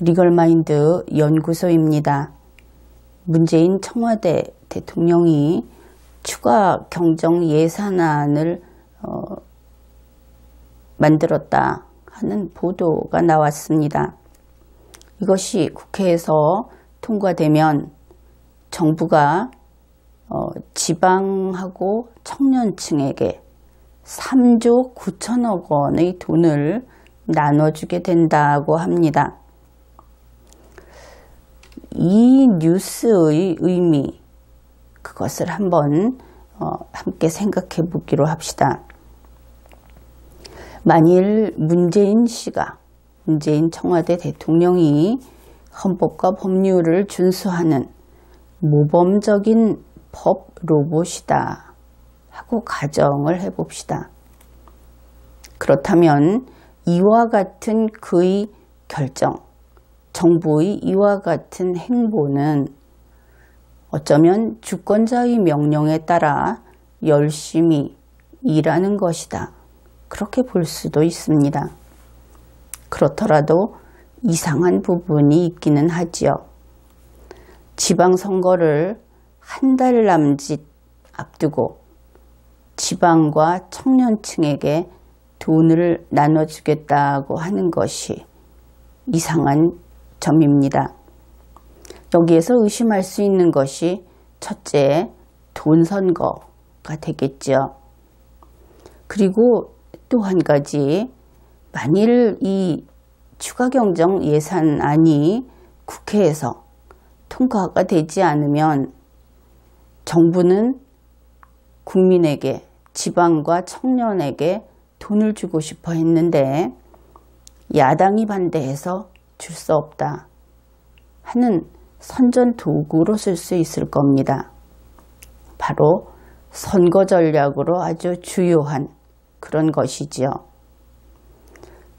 리걸마인드 연구소입니다. 문재인 청와대 대통령이 추가 경정 예산안을 만들었다 하는 보도가 나왔습니다. 이것이 국회에서 통과되면 정부가 지방하고 청년층에게 3조 9천억 원의 돈을 나눠주게 된다고 합니다. 이 뉴스의 의미, 그것을 한번 함께 생각해 보기로 합시다. 만일 문재인 청와대 대통령이 헌법과 법률을 준수하는 모범적인 법 로봇이다 하고 가정을 해봅시다. 그렇다면 이와 같은 그의 결정, 정부의 이와 같은 행보는 어쩌면 주권자의 명령에 따라 열심히 일하는 것이다. 그렇게 볼 수도 있습니다. 그렇더라도 이상한 부분이 있기는 하지요. 지방선거를 한 달 남짓 앞두고 지방과 청년층에게 돈을 나눠주겠다고 하는 것이 이상한 점입니다. 여기에서 의심할 수 있는 것이 첫째, 돈 선거가 되겠죠. 그리고 또 한 가지, 만일 이 추가 경정 예산안이 국회에서 통과가 되지 않으면 정부는 국민에게, 지방과 청년에게 돈을 주고 싶어 했는데 야당이 반대해서 줄 수 없다 하는 선전 도구로 쓸 수 있을 겁니다. 바로 선거 전략으로 아주 주요한 그런 것이지요.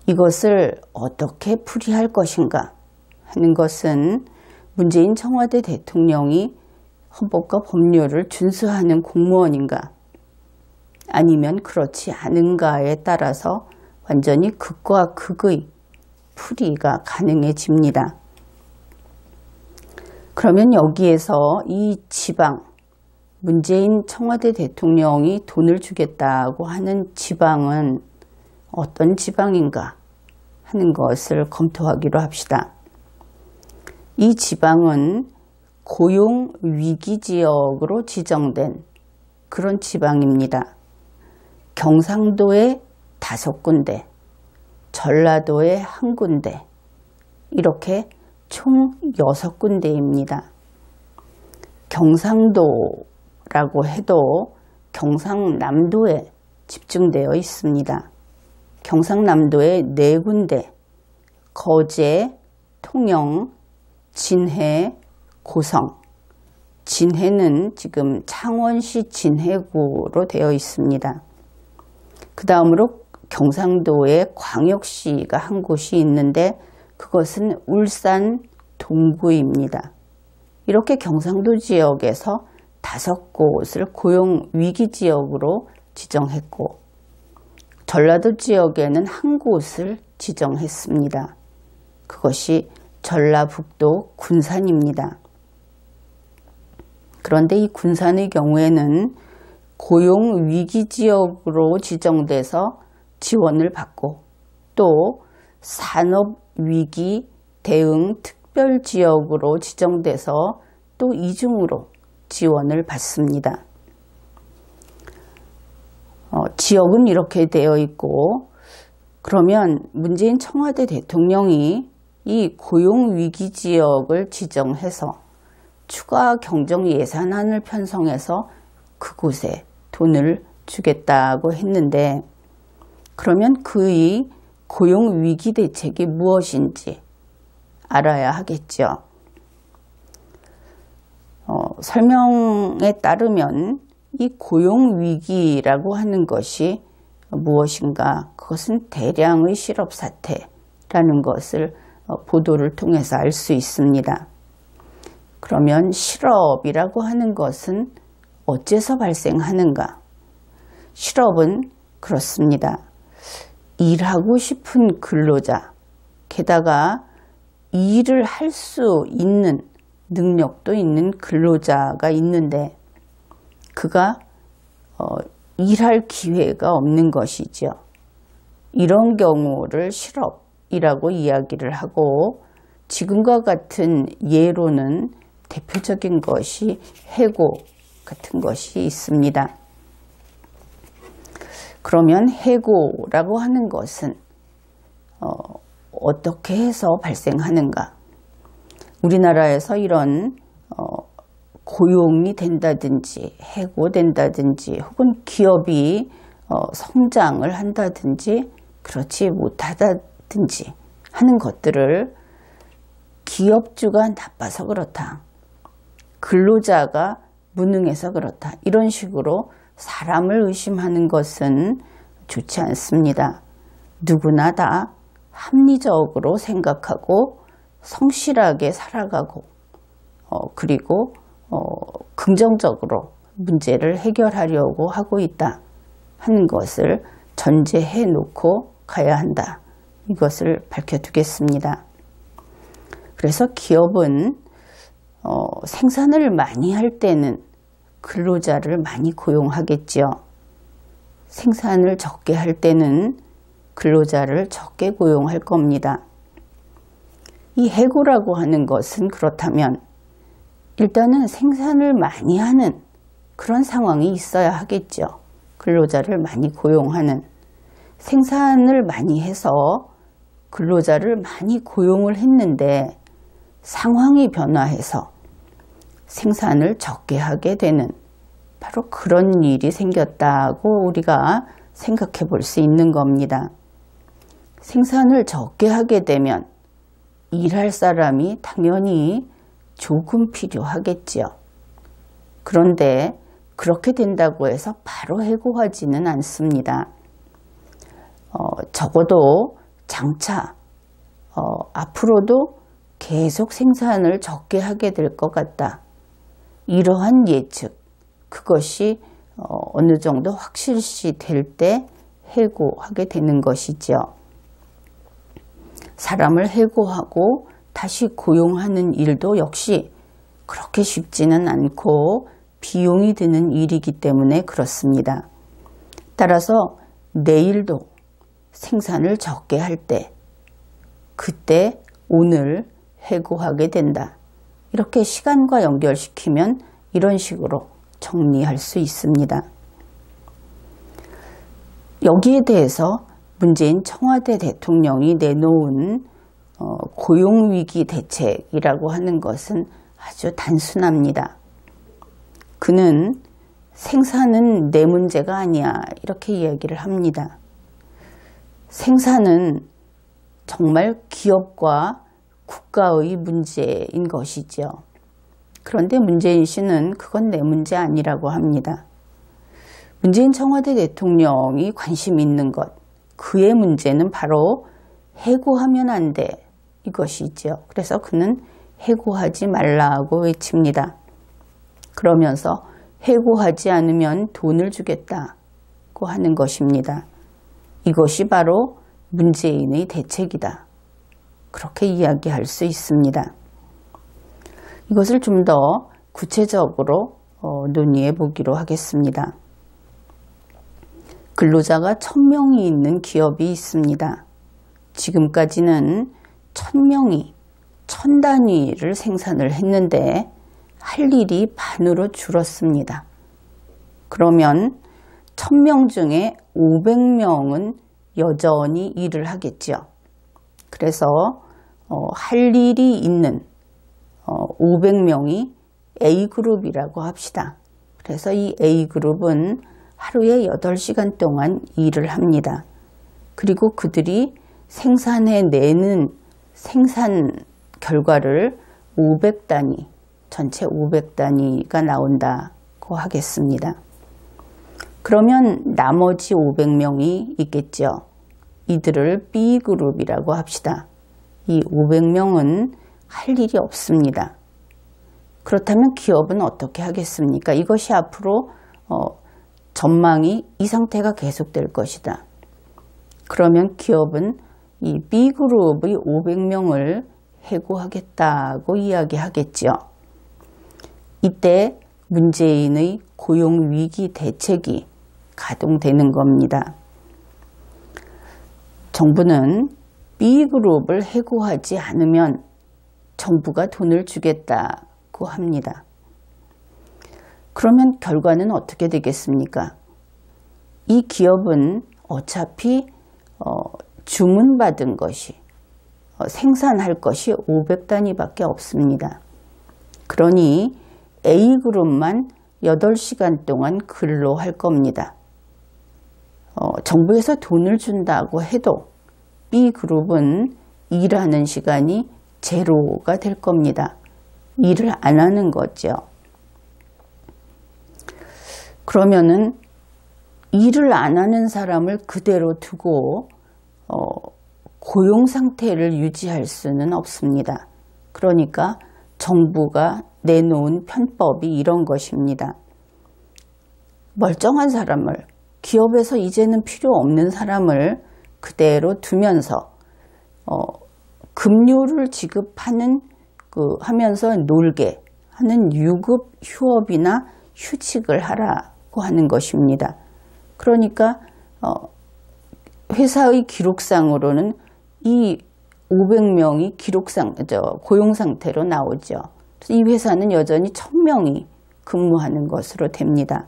이것을 어떻게 풀이할 것인가 하는 것은 문재인 청와대 대통령이 헌법과 법률을 준수하는 공무원인가 아니면 그렇지 않은가에 따라서 완전히 극과 극의 풀이가 가능해집니다. 그러면 여기에서 이 지방, 문재인 청와대 대통령이 돈을 주겠다고 하는 지방은 어떤 지방인가 하는 것을 검토하기로 합시다. 이 지방은 고용위기지역으로 지정된 그런 지방입니다. 경상도에 5군데, 전라도에 1군데, 이렇게 총 6군데입니다. 경상도라고 해도 경상남도에 집중되어 있습니다. 경상남도에 4군데, 거제, 통영, 진해, 고성. 진해는 지금 창원시 진해구로 되어 있습니다. 그 다음으로 경상도에 광역시가 한 곳이 있는데 그것은 울산 동구입니다. 이렇게 경상도 지역에서 5곳을 고용위기지역으로 지정했고 전라도 지역에는 1곳을 지정했습니다. 그것이 전라북도 군산입니다. 그런데 이 군산의 경우에는 고용위기지역으로 지정돼서 지원을 받고 또 산업위기 대응 특별지역으로 지정돼서 또 이중으로 지원을 받습니다. 지역은 이렇게 되어 있고 그러면 문재인 청와대 대통령이 이 고용위기지역을 지정해서 추가 경정 예산안을 편성해서 그곳에 돈을 주겠다고 했는데 그러면 그의 고용위기 대책이 무엇인지 알아야 하겠죠. 설명에 따르면 이 고용위기라고 하는 것이 무엇인가? 그것은 대량의 실업사태라는 것을 보도를 통해서 알 수 있습니다. 그러면 실업이라고 하는 것은 어째서 발생하는가? 실업은 그렇습니다. 일하고 싶은 근로자, 게다가 일을 할 수 있는 능력도 있는 근로자가 있는데 그가 일할 기회가 없는 것이죠. 이런 경우를 실업이라고 이야기를 하고 지금과 같은 예로는 대표적인 것이 해고 같은 것이 있습니다. 그러면 해고라고 하는 것은 어떻게 해서 발생하는가? 우리나라에서 이런 고용이 된다든지 해고된다든지 혹은 기업이 성장을 한다든지 그렇지 못하다든지 하는 것들을 기업주가 나빠서 그렇다. 근로자가 무능해서 그렇다. 이런 식으로 사람을 의심하는 것은 좋지 않습니다. 누구나 다 합리적으로 생각하고 성실하게 살아가고 그리고 긍정적으로 문제를 해결하려고 하고 있다 하는 것을 전제해 놓고 가야 한다. 이것을 밝혀두겠습니다. 그래서 기업은 생산을 많이 할 때는 근로자를 많이 고용하겠지요. 생산을 적게 할 때는 근로자를 적게 고용할 겁니다. 이 해고라고 하는 것은 그렇다면 일단은 생산을 많이 하는 그런 상황이 있어야 하겠죠. 근로자를 많이 고용하는 생산을 많이 해서 근로자를 많이 고용을 했는데 상황이 변화해서 생산을 적게 하게 되는 바로 그런 일이 생겼다고 우리가 생각해 볼 수 있는 겁니다. 생산을 적게 하게 되면 일할 사람이 당연히 조금 필요하겠지요. 그런데 그렇게 된다고 해서 바로 해고하지는 않습니다. 적어도 장차 앞으로도 계속 생산을 적게 하게 될 것 같다. 이러한 예측, 그것이 어느 정도 확실시 될 때 해고하게 되는 것이죠. 사람을 해고하고 다시 고용하는 일도 역시 그렇게 쉽지는 않고 비용이 드는 일이기 때문에 그렇습니다. 따라서 내일도 생산을 적게 할 때 그때 오늘 해고하게 된다. 이렇게 시간과 연결시키면 이런 식으로 정리할 수 있습니다. 여기에 대해서 문재인 청와대 대통령이 내놓은 고용위기 대책이라고 하는 것은 아주 단순합니다. 그는 생산은 내 문제가 아니야 이렇게 이야기를 합니다. 생산은 정말 기업과 국가의 문제인 것이죠. 그런데 문재인 씨는 그건 내 문제 아니라고 합니다. 문재인 청와대 대통령이 관심 있는 것, 그의 문제는 바로 해고하면 안 돼 이것이죠. 그래서 그는 해고하지 말라고 외칩니다. 그러면서 해고하지 않으면 돈을 주겠다고 하는 것입니다. 이것이 바로 문재인의 대책이다. 그렇게 이야기할 수 있습니다. 이것을 좀 더 구체적으로 논의해 보기로 하겠습니다. 근로자가 1000명이 있는 기업이 있습니다. 지금까지는 1000명이 1000단위를 생산을 했는데 할 일이 반으로 줄었습니다. 그러면 1000명 중에 500명은 여전히 일을 하겠죠. 그래서 할 일이 있는 500명이 A그룹이라고 합시다. 그래서 이 A그룹은 하루에 8시간 동안 일을 합니다. 그리고 그들이 생산해내는 생산 결과를 500단위, 전체 500단위가 나온다고 하겠습니다. 그러면 나머지 500명이 있겠죠. 이들을 B그룹이라고 합시다. 이 500명은 할 일이 없습니다. 그렇다면 기업은 어떻게 하겠습니까? 이것이 앞으로 전망이 이 상태가 계속될 것이다. 그러면 기업은 이 B그룹의 500명을 해고하겠다고 이야기하겠죠. 이때 문재인의 고용위기 대책이 가동되는 겁니다. 정부는 B그룹을 해고하지 않으면 정부가 돈을 주겠다고 합니다. 그러면 결과는 어떻게 되겠습니까? 이 기업은 어차피 주문받은 것이 생산할 것이 500단위밖에 없습니다. 그러니 A그룹만 8시간 동안 근로할 겁니다. 정부에서 돈을 준다고 해도 B그룹은 일하는 시간이 제로가 될 겁니다. 일을 안 하는 거죠. 그러면은 일을 안 하는 사람을 그대로 두고 고용 상태를 유지할 수는 없습니다. 그러니까 정부가 내놓은 편법이 이런 것입니다. 멀쩡한 사람을, 기업에서 이제는 필요 없는 사람을 그대로 두면서 급료를 지급하는 하면서 놀게 하는 유급 휴업이나 휴직을 하라고 하는 것입니다. 그러니까 회사의 기록상으로는 이 500명이 고용 상태로 나오죠. 이 회사는 여전히 1000명이 근무하는 것으로 됩니다.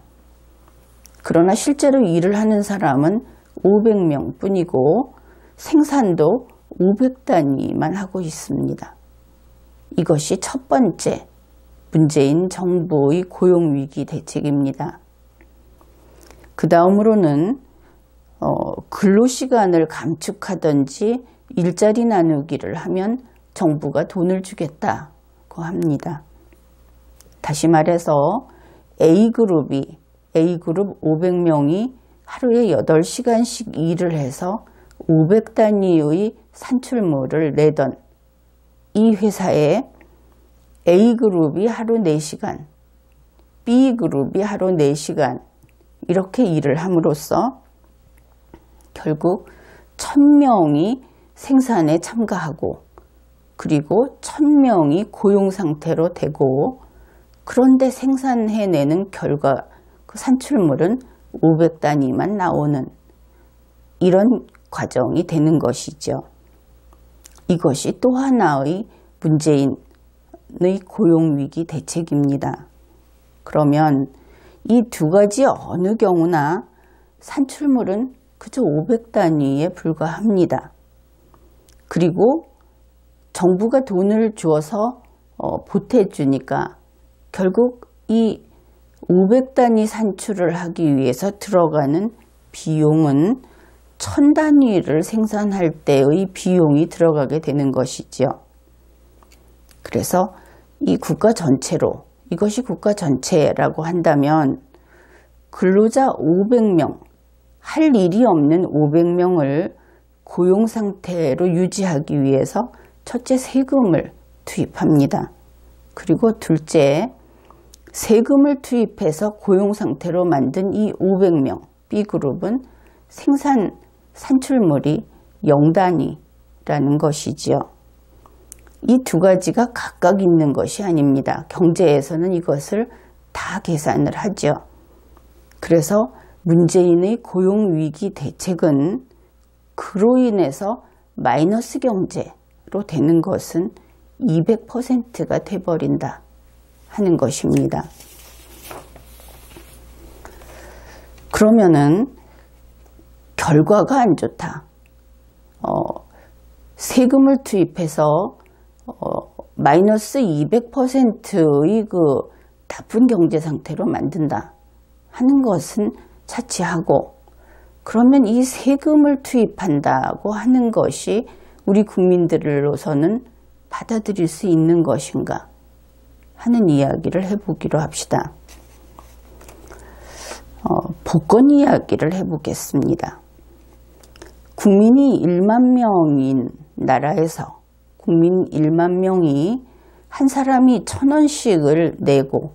그러나 실제로 일을 하는 사람은 500명 뿐이고 생산도 500단위만 하고 있습니다. 이것이 첫 번째 문재인 정부의 고용위기 대책입니다. 그 다음으로는 근로시간을 감축하든지 일자리 나누기를 하면 정부가 돈을 주겠다고 합니다. 다시 말해서 A그룹 500명이 하루에 8시간씩 일을 해서 500단위의 산출물을 내던 이 회사에 A그룹이 하루 4시간, B그룹이 하루 4시간 이렇게 일을 함으로써 결국 1000명이 생산에 참가하고 그리고 1000명이 고용 상태로 되고 그런데 생산해내는 결과 그 산출물은 500단위만 나오는 이런 과정이 되는 것이죠. 이것이 또 하나의 문재인의 고용위기 대책입니다. 그러면 이 두 가지 어느 경우나 산출물은 그저 500단위에 불과합니다. 그리고 정부가 돈을 주어서 보태주니까 결국 이 500단위 산출을 하기 위해서 들어가는 비용은 1000단위를 생산할 때의 비용이 들어가게 되는 것이죠. 그래서 이 국가 전체로 이것이 국가 전체라고 한다면 근로자 500명, 할 일이 없는 500명을 고용 상태로 유지하기 위해서 첫째 세금을 투입합니다. 그리고 둘째 세금을 투입해서 고용 상태로 만든 이 500명 B그룹은 산출물이 0단위라는 것이지요. 이 두 가지가 각각 있는 것이 아닙니다. 경제에서는 이것을 다 계산을 하죠. 그래서 문재인의 고용위기 대책은 그로 인해서 마이너스 경제로 되는 것은 200%가 돼버린다 하는 것입니다. 그러면은 결과가 안 좋다. 세금을 투입해서 마이너스 200%의 그 나쁜 경제 상태로 만든다 하는 것은 차치하고 그러면 이 세금을 투입한다고 하는 것이 우리 국민들로서는 받아들일 수 있는 것인가 하는 이야기를 해보기로 합시다. 복권 이야기를 해보겠습니다. 국민이 1만 명인 나라에서 국민 1만 명이 한 사람이 1000원씩을 내고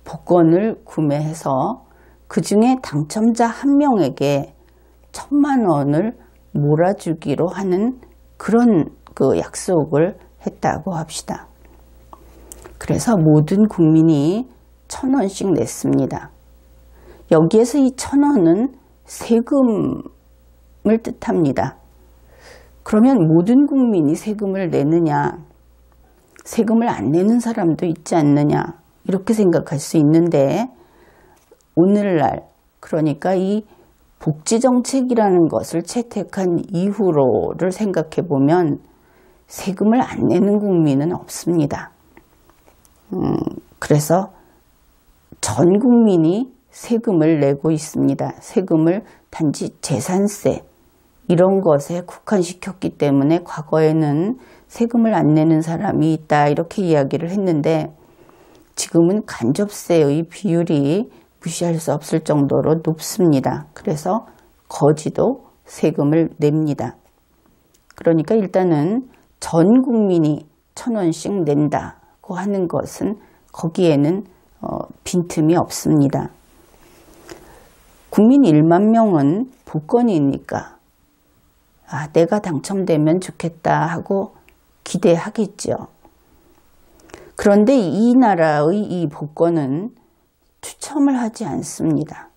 복권을 구매해서 그 중에 당첨자 한 명에게 1000만 원을 몰아주기로 하는 그런 그 약속을 했다고 합시다. 그래서 모든 국민이 1,000원씩 냈습니다. 여기에서 이 1,000원은 세금을 뜻합니다. 그러면 모든 국민이 세금을 내느냐, 세금을 안 내는 사람도 있지 않느냐, 이렇게 생각할 수 있는데, 오늘날, 그러니까 이 복지정책이라는 것을 채택한 이후로를 생각해 보면 세금을 안 내는 국민은 없습니다. 그래서 전 국민이 세금을 내고 있습니다. 세금을 단지 재산세 이런 것에 국한시켰기 때문에 과거에는 세금을 안 내는 사람이 있다 이렇게 이야기를 했는데, 지금은 간접세의 비율이 무시할 수 없을 정도로 높습니다. 그래서 거지도 세금을 냅니다. 그러니까 일단은 전 국민이 1,000원씩 낸다고 하는 것은 거기에는 빈틈이 없습니다. 국민 1만 명은 복권이니까 내가 당첨되면 좋겠다 하고 기대하겠죠. 그런데 이 나라의 이 복권은 추첨을 하지 않습니다.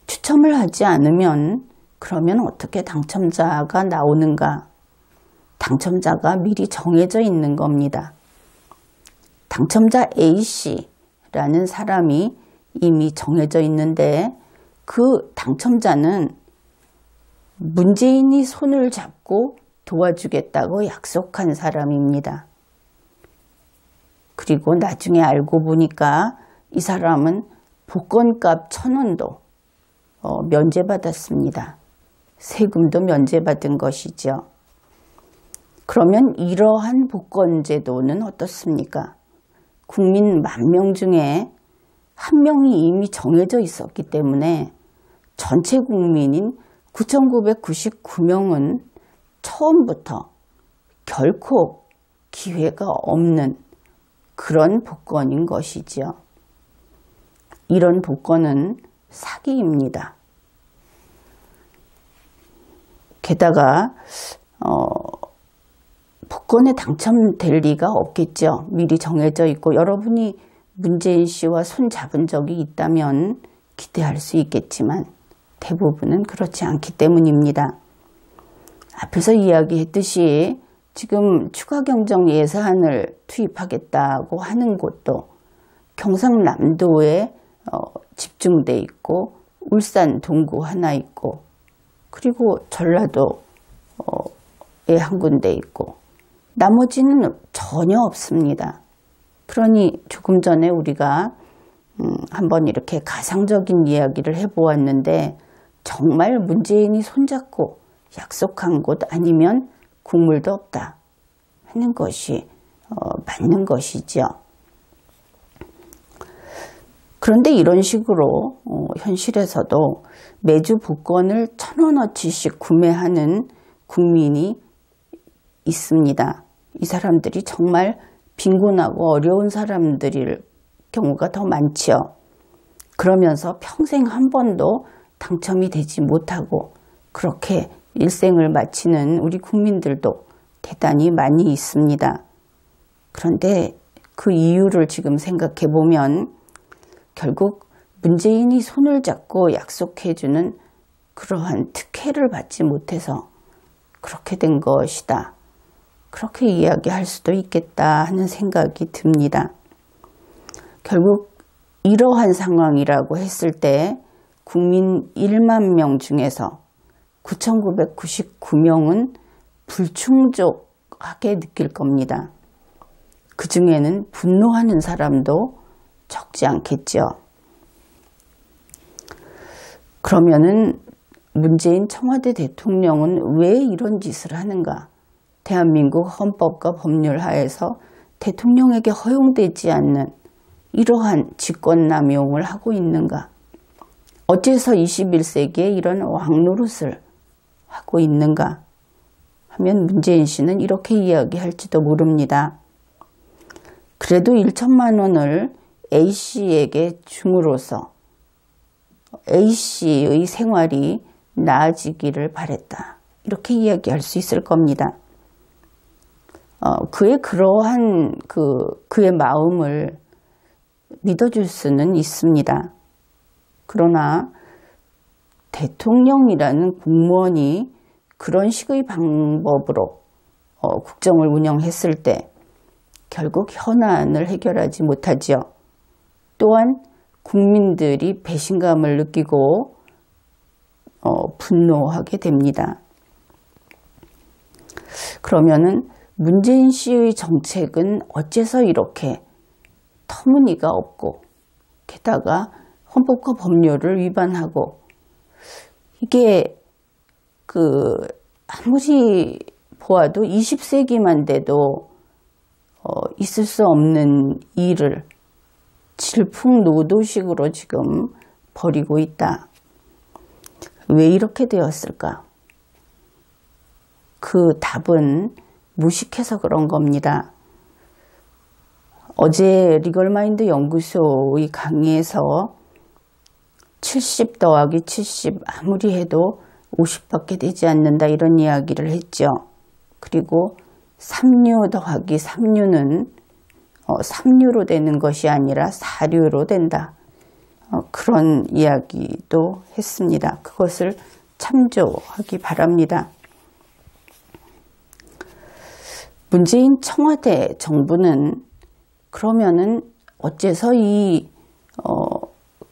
추첨을 하지 않으면 그러면 어떻게 당첨자가 나오는가? 당첨자가 미리 정해져 있는 겁니다. 당첨자 A씨라는 사람이 이미 정해져 있는데, 그 당첨자는 문재인이 손을 잡고 도와주겠다고 약속한 사람입니다. 그리고 나중에 알고 보니까 이 사람은 복권값 1,000원도 면제받았습니다. 세금도 면제받은 것이죠. 그러면 이러한 복권 제도는 어떻습니까? 국민 10,000명 중에 1명이 이미 정해져 있었기 때문에 전체 국민인 9,999명은 처음부터 결코 기회가 없는 그런 복권인 것이죠. 이런 복권은 사기입니다. 게다가 복권에 당첨될 리가 없겠죠. 미리 정해져 있고 여러분이 문재인 씨와 손 잡은 적이 있다면 기대할 수 있겠지만 대부분은 그렇지 않기 때문입니다. 앞에서 이야기했듯이 지금 추가 경정 예산을 투입하겠다고 하는 곳도 경상남도에 집중돼 있고, 울산 동구 하나 있고, 그리고 전라도에 한 군데 있고, 나머지는 전혀 없습니다. 그러니 조금 전에 우리가 한번 이렇게 가상적인 이야기를 해보았는데, 정말 문재인이 손잡고 약속한 곳 아니면 국물도 없다 하는 것이 맞는 것이죠. 그런데 이런 식으로 현실에서도 매주 복권을 1,000원어치씩 구매하는 국민이 있습니다. 이 사람들이 정말 빈곤하고 어려운 사람들일 경우가 더 많죠. 그러면서 평생 한 번도 당첨이 되지 못하고 그렇게 일생을 마치는 우리 국민들도 대단히 많이 있습니다. 그런데 그 이유를 지금 생각해 보면 결국 문재인이 손을 잡고 약속해주는 그러한 특혜를 받지 못해서 그렇게 된 것이다. 그렇게 이야기할 수도 있겠다 하는 생각이 듭니다. 결국 이러한 상황이라고 했을 때 국민 1만 명 중에서 9,999명은 불충족하게 느낄 겁니다. 그 중에는 분노하는 사람도 적지 않겠죠. 그러면은 문재인 청와대 대통령은 왜 이런 짓을 하는가? 대한민국 헌법과 법률 하에서 대통령에게 허용되지 않는 이러한 직권남용을 하고 있는가? 어째서 21세기에 이런 왕노릇을 하고 있는가 하면 문재인 씨는 이렇게 이야기할지도 모릅니다. 그래도 1천만 원을 A씨에게 줌으로써 A씨의 생활이 나아지기를 바랬다. 이렇게 이야기할 수 있을 겁니다. 그의 그러한 그의 마음을 믿어줄 수는 있습니다. 그러나 대통령이라는 공무원이 그런 식의 방법으로 국정을 운영했을 때 결국 현안을 해결하지 못하지요. 또한 국민들이 배신감을 느끼고 분노하게 됩니다. 그러면은 문재인 씨의 정책은 어째서 이렇게 터무니가 없고 게다가 헌법과 법률을 위반하고 이게 아무리 보아도 20세기만 돼도 있을 수 없는 일을 질풍노도식으로 지금 벌이고 있다. 왜 이렇게 되었을까? 그 답은 무식해서 그런 겁니다. 어제 리걸마인드 연구소의 강의에서 70 더하기 70 아무리 해도 50밖에 되지 않는다 이런 이야기를 했죠. 그리고 3류 더하기 3류는 3류로 되는 것이 아니라 4류로 된다. 그런 이야기도 했습니다. 그것을 참조하기 바랍니다. 문재인 청와대 정부는 그러면은 어째서 이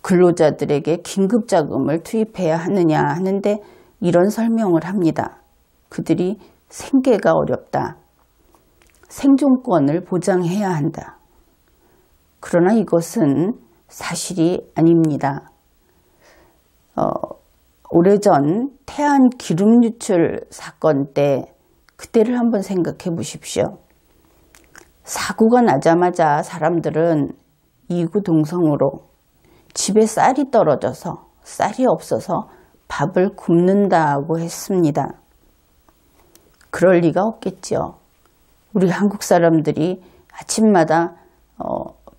근로자들에게 긴급자금을 투입해야 하느냐 하는데 이런 설명을 합니다. 그들이 생계가 어렵다. 생존권을 보장해야 한다. 그러나 이것은 사실이 아닙니다. 오래전 태안 기름 유출 사건 때 그때를 한번 생각해 보십시오. 사고가 나자마자 사람들은 이구동성으로 집에 쌀이 떨어져서 쌀이 없어서 밥을 굶는다고 했습니다. 그럴 리가 없겠죠. 우리 한국 사람들이 아침마다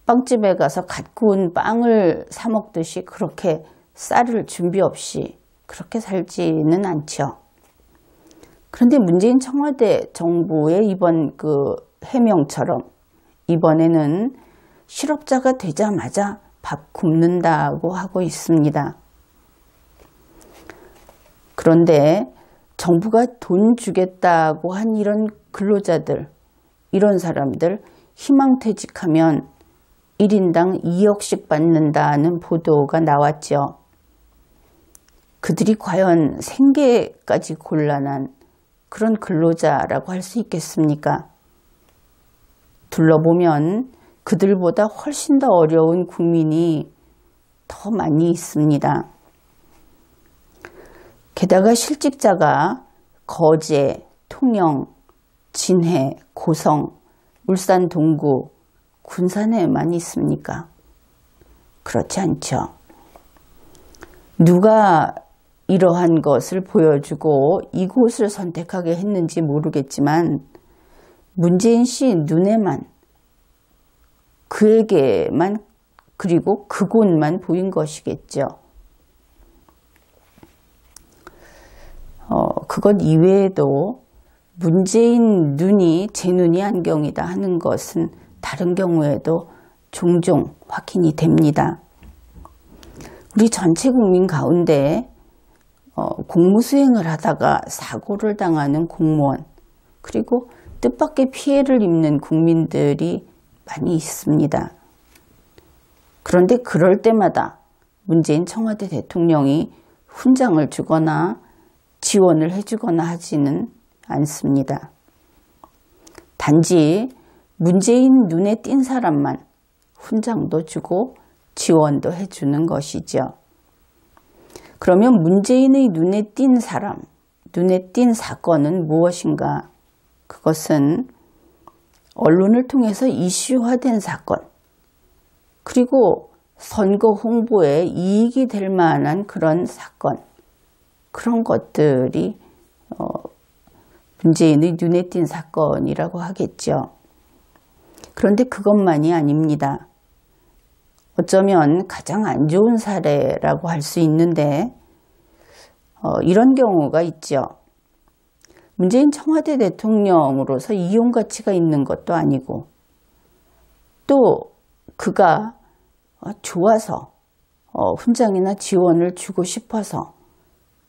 빵집에 가서 갓 구운 빵을 사 먹듯이 그렇게 쌀을 준비 없이 그렇게 살지는 않죠. 그런데 문재인 청와대 정부의 이번 해명처럼 이번에는 실업자가 되자마자 밥 굶는다고 하고 있습니다. 그런데 정부가 돈 주겠다고 한 이런 근로자들, 이런 사람들 희망퇴직하면 1인당 2억씩 받는다는 보도가 나왔죠. 그들이 과연 생계까지 곤란한 그런 근로자라고 할 수 있겠습니까? 둘러보면 그들보다 훨씬 더 어려운 국민이 더 많이 있습니다. 게다가 실직자가 거제, 통영, 진해, 고성, 울산 동구, 군산에만 있습니까? 그렇지 않죠. 누가 이러한 것을 보여주고 이곳을 선택하게 했는지 모르겠지만 문재인 씨 눈에만 그에게만 그리고 그곳만 보인 것이겠죠. 그것 이외에도 문재인 눈이 제 눈이 안경이다 하는 것은 다른 경우에도 종종 확인이 됩니다. 우리 전체 국민 가운데 공무수행을 하다가 사고를 당하는 공무원 그리고 뜻밖의 피해를 입는 국민들이 많이 있습니다. 그런데 그럴 때마다 문재인 청와대 대통령이 훈장을 주거나 지원을 해주거나 하지는 않습니다. 단지 문재인 눈에 띈 사람만 훈장도 주고 지원도 해주는 것이죠. 그러면 문재인의 눈에 띈 사람, 눈에 띈 사건은 무엇인가? 그것은 언론을 통해서 이슈화된 사건, 그리고 선거 홍보에 이익이 될 만한 그런 사건, 그런 것들이 문재인의 눈에 띈 사건이라고 하겠죠. 그런데 그것만이 아닙니다. 어쩌면 가장 안 좋은 사례라고 할 수 있는데 이런 경우가 있죠. 문재인 청와대 대통령으로서 이용 가치가 있는 것도 아니고 또 그가 좋아서 훈장이나 지원을 주고 싶어서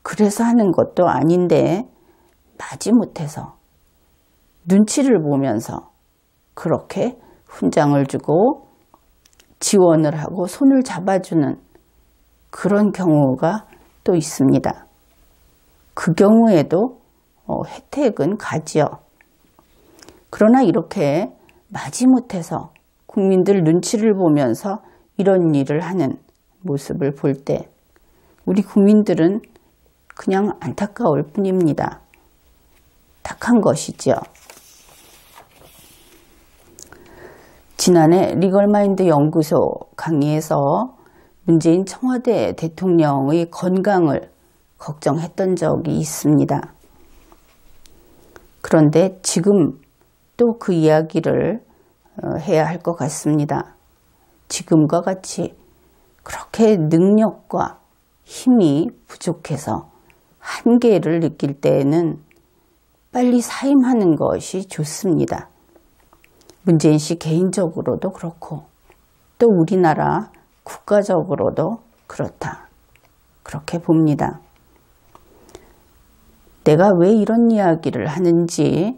그래서 하는 것도 아닌데 마지못해서 눈치를 보면서 그렇게 훈장을 주고 지원을 하고 손을 잡아주는 그런 경우가 또 있습니다. 그 경우에도 혜택은 가지요. 그러나 이렇게 마지못해서 국민들 눈치를 보면서 이런 일을 하는 모습을 볼 때 우리 국민들은 그냥 안타까울 뿐입니다. 탁한 것이죠. 지난해 리걸마인드 연구소 강의에서 문재인 청와대 대통령의 건강을 걱정했던 적이 있습니다. 그런데 지금 또 그 이야기를 해야 할 것 같습니다. 지금과 같이 그렇게 능력과 힘이 부족해서 한계를 느낄 때에는 빨리 사임하는 것이 좋습니다. 문재인 씨 개인적으로도 그렇고 또 우리나라 국가적으로도 그렇다. 그렇게 봅니다. 내가 왜 이런 이야기를 하는지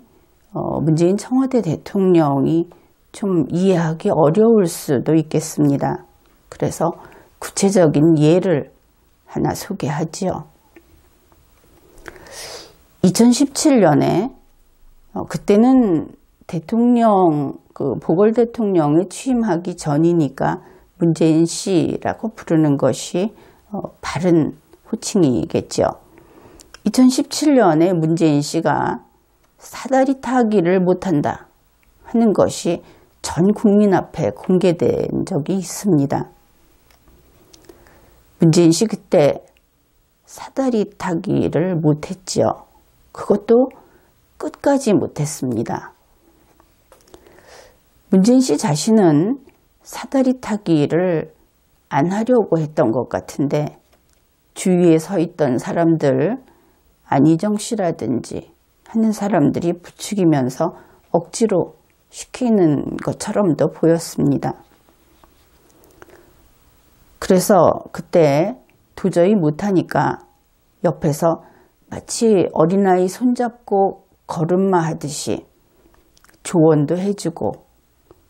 문재인 청와대 대통령이 좀 이해하기 어려울 수도 있겠습니다. 그래서 구체적인 예를 하나 소개하지요. 2017년에 그때는 대통령 보궐 대통령에 취임하기 전이니까 문재인 씨라고 부르는 것이 바른 호칭이겠죠. 2017년에 문재인 씨가 사다리 타기를 못한다 하는 것이 전 국민 앞에 공개된 적이 있습니다. 문재인 씨 그때 사다리 타기를 못했지요. 그것도 끝까지 못했습니다. 문재인 씨 자신은 사다리 타기를 안 하려고 했던 것 같은데 주위에 서 있던 사람들, 안희정 씨라든지 하는 사람들이 부추기면서 억지로 시키는 것처럼도 보였습니다. 그래서 그때 도저히 못하니까 옆에서 마치 어린아이 손잡고 걸음마 하듯이 조언도 해주고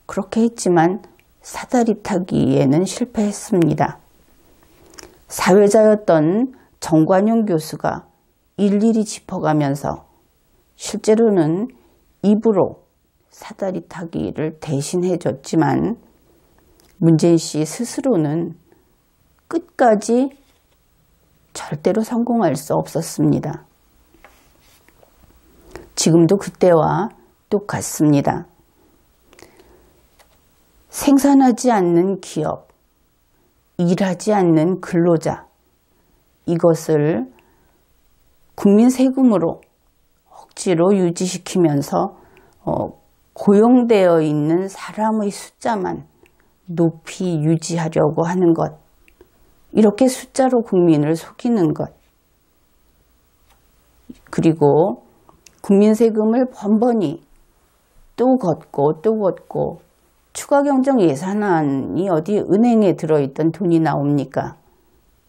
그렇게 했지만 사다리 타기에는 실패했습니다. 사회자였던 정관용 교수가 일일이 짚어가면서 실제로는 입으로 사다리 타기를 대신해 줬지만 문재인 씨 스스로는 끝까지 절대로 성공할 수 없었습니다. 지금도 그때와 똑같습니다. 생산하지 않는 기업, 일하지 않는 근로자, 이것을 국민 세금으로 억지로 유지시키면서 고용되어 있는 사람의 숫자만 높이 유지하려고 하는 것, 이렇게 숫자로 국민을 속이는 것, 그리고 국민 세금을 번번이 또 걷고 또 걷고 추가경정 예산안이 어디 은행에 들어있던 돈이 나옵니까?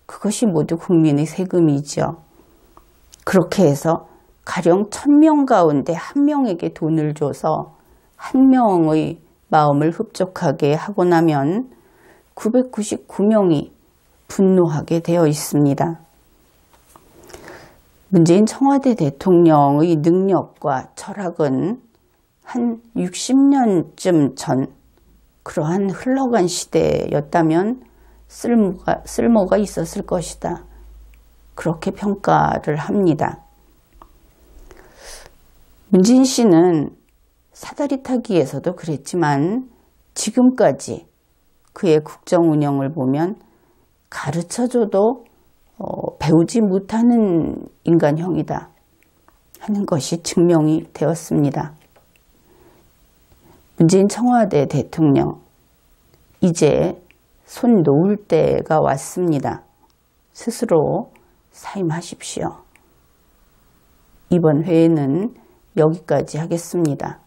그것이 모두 국민의 세금이죠. 그렇게 해서 가령 1000명 가운데 1명에게 돈을 줘서 1명의 마음을 흡족하게 하고 나면 999명이 분노하게 되어 있습니다. 문재인 청와대 대통령의 능력과 철학은 한 60년쯤 전 그러한 흘러간 시대였다면 쓸모가 있었을 것이다. 그렇게 평가를 합니다. 문재인 씨는 사다리 타기에서도 그랬지만 지금까지 그의 국정 운영을 보면 가르쳐줘도 배우지 못하는 인간형이다 하는 것이 증명이 되었습니다. 문재인 청와대 대통령, 이제 손 놓을 때가 왔습니다. 스스로 사임하십시오. 이번 회에는 여기까지 하겠습니다.